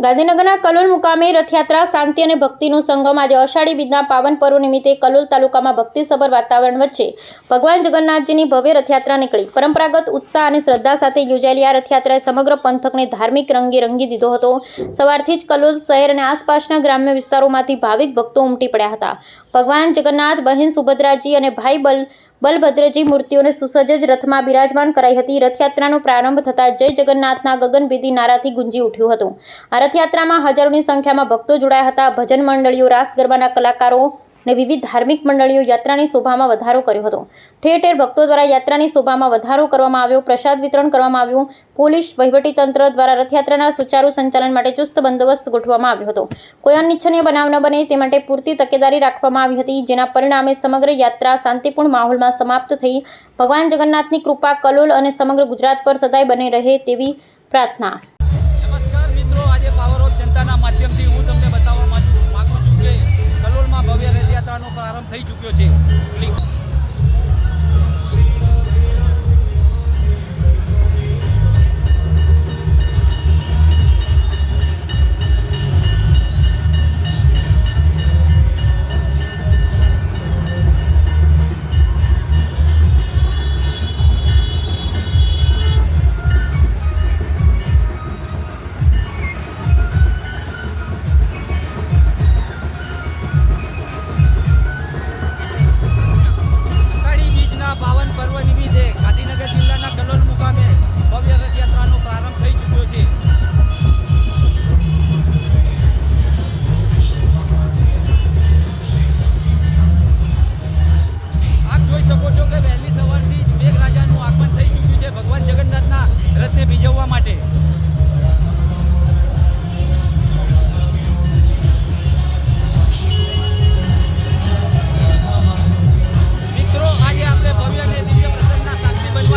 ગાંધીનગરના કલોલ મુકામે રથયાત્રા શાંતિ અને ભક્તિનો સંગમ આજે અષાઢી બીજના પાવન પર્વ નિમિત્તે કલોલ તાલુકામાં ભક્તિસભર વાતાવરણ વચ્ચે ભગવાન જગન્નાથજીની ભવ્ય રથયાત્રા નીકળી. પરંપરાગત ઉત્સાહ અને શ્રદ્ધા સાથે યોજાયેલી આ રથયાત્રાએ સમગ્ર પંથકને ધાર્મિક રંગે રંગી દીધો હતો. સવારથી જ કલોલ શહેર અને આસપાસના ગ્રામ્ય વિસ્તારોમાંથી ભાવિક ભક્તો ઉમટી પડ્યા હતા. ભગવાન જગન્નાથ, બહેન સુભદ્રાજી અને ભાઈ બલભદ્રજી મૂર્તિઓને સુસજ્જ રથમાં બિરાજમાન કરાઈ હતી. રથયાત્રાનો પ્રારંભ થતાં જય જગન્નાથના ગગનભેદી નારાથી ગુંજી ઉઠ્યું હતું. આ રથયાત્રામાં હજારોની સંખ્યામાં ભક્તો જોડાયા હતા. ભજન મંડળીઓ, રાસ ગરબાના કલાકારો અને વિવિધ ધાર્મિક મંડળીઓ યાત્રાની શોભામાં વધારો કર્યો હતો. ઠેર ઠેર ભક્તો દ્વારા યાત્રાની શોભામાં વધારો કરવામાં આવ્યો. પ્રસાદ વિતરણ કરવામાં આવ્યું. પોલીસ વહીવટીતંત્ર દ્વારા રથયાત્રાના સુચારુ સંચાલન માટે ચુસ્ત બંદોબસ્ત ગોઠવવામાં આવ્યો હતો. કોઈ અનિચ્છનીય બનાવ ન બને તે માટે પૂરતી તકેદારી રાખવામાં આવી હતી, જેના પરિણામે સમગ્ર યાત્રા શાંતિપૂર્ણ માહોલમાં સમાપ્ત થઈ. ભગવાન જગન્નાથની કૃપા કલોલ અને સમગ્ર ગુજરાત પર સદાય બની રહે તેવી પ્રાર્થના. નમસ્કાર મિત્રો, આજે પાવર ઓફ જનતાના માધ્યમથી હું તમને બતાવવા માંગુ છું કે કલોલમાં ભવ્ય રથયાત્રાનો પ્રારંભ થઈ ચૂક્યો છે. પાવન પર્વ નિમિત્તે ગાંધીનગર જિલ્લાના કલોલ મુકામે ભવ્ય રથયાત્રાનો પ્રારંભ થઈ ચૂક્યો છે. આપ જોઈ શકો છો કે વહેલી સવારથી જ મેઘરાજાનું આગમન થઈ ચૂક્યું છે ભગવાન જગન્નાથના રથને ભીજવવા માટે.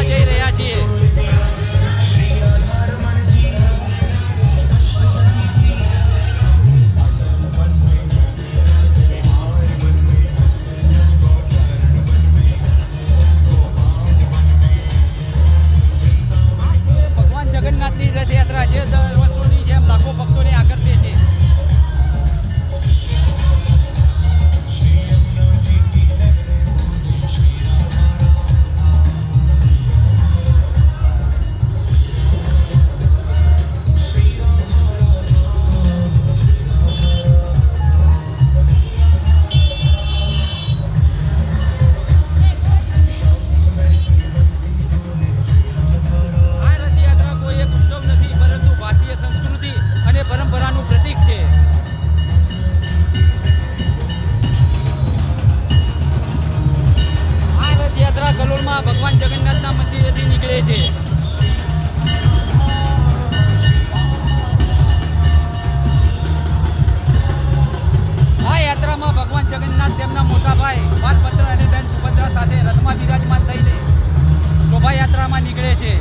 જઈ રહ્યા છીએ. ભગવાન જગન્નાથની રથયાત્રા જે દર વર્ષોની જેમ લાખો ભક્તોને આકર્ષે છે. પરંપરાનું પ્રતીક છે. આ રથયાત્રા કલોલમાં ભગવાન જગન્નાથના મંદિરેથી નીકળે છે. આ યાત્રામાં ભગવાન જગન્નાથ તેમના મોટા ભાઈ બલભદ્ર અને બહેન સુભદ્રા સાથે રથમાં બિરાજમાન થઈને શોભાયાત્રામાં નીકળે છે.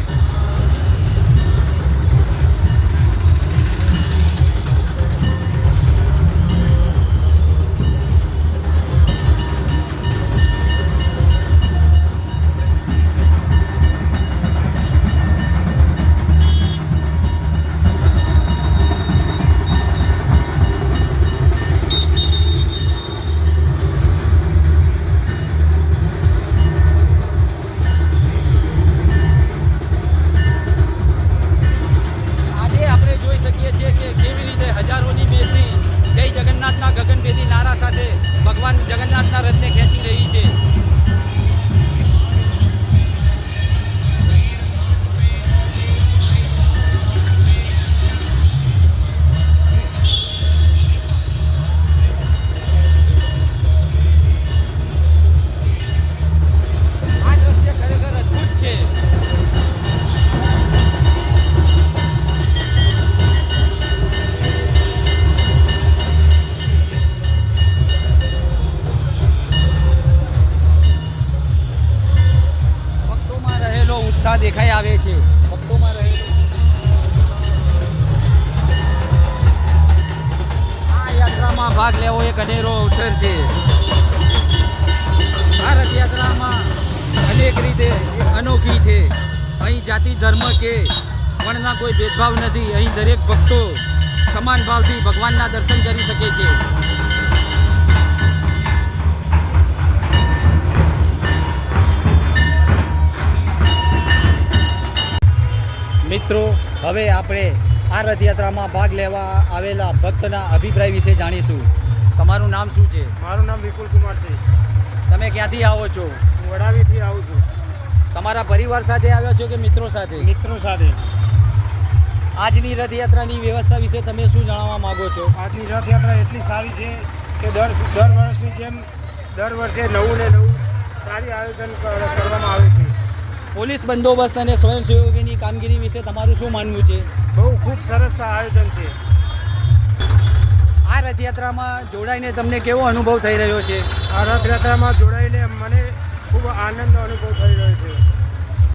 જગન્નાથના ગગનભેદી નારા સાથે ભગવાન જગન્નાથના રથને ખેંચી રહી છે. આ દ્રશ્ય ખરેખર અદ્ભુત છે. ઉત્સાહ દેખાઈ આવે છે ભક્તોમાં રહેલો. આ યાત્રામાં ભાગ લેવો એક અનેરો અવસર છે. આ રથયાત્રામાં અનેક રીતે અનોખી છે. અહીં જાતિ ધર્મ કે વર્ણના કોઈ ભેદભાવ નથી. અહીં દરેક ભક્તો સમાન ભાવથી ભગવાનના દર્શન કરી શકે છે. મિત્રો, હવે આપણે આ રથયાત્રામાં ભાગ લેવા આવેલા ભક્તના અભિપ્રાય વિશે જાણીશું. તમારું નામ શું છે? મારું નામ વિપુલ કુમાર છે. તમે ક્યાંથી આવો છો? હું વડાવીથી આવું છું. તમારા પરિવાર સાથે આવ્યા છો કે મિત્રો સાથે? મિત્રો સાથે. આજની રથયાત્રાની વ્યવસ્થા વિશે તમે શું જણાવવા માંગો છો? આજની રથયાત્રા એટલી સારી છે કે દર વર્ષની જેમ દર વર્ષે નવું ને નવું સારી આયોજન કરવામાં આવે છે. પોલીસ બંદોબસ્ત અને સ્વયંસેવકોની કામગીરી વિશે તમારું શું માનવું છે? બહુ ખૂબ સરસ આયોજન છે. આ રથયાત્રામાં જોડાઈને તમને કેવો અનુભવ થઈ રહ્યો છે? આ રથયાત્રામાં જોડાઈને મને ખૂબ આનંદનો અનુભવ થઈ રહ્યો છે.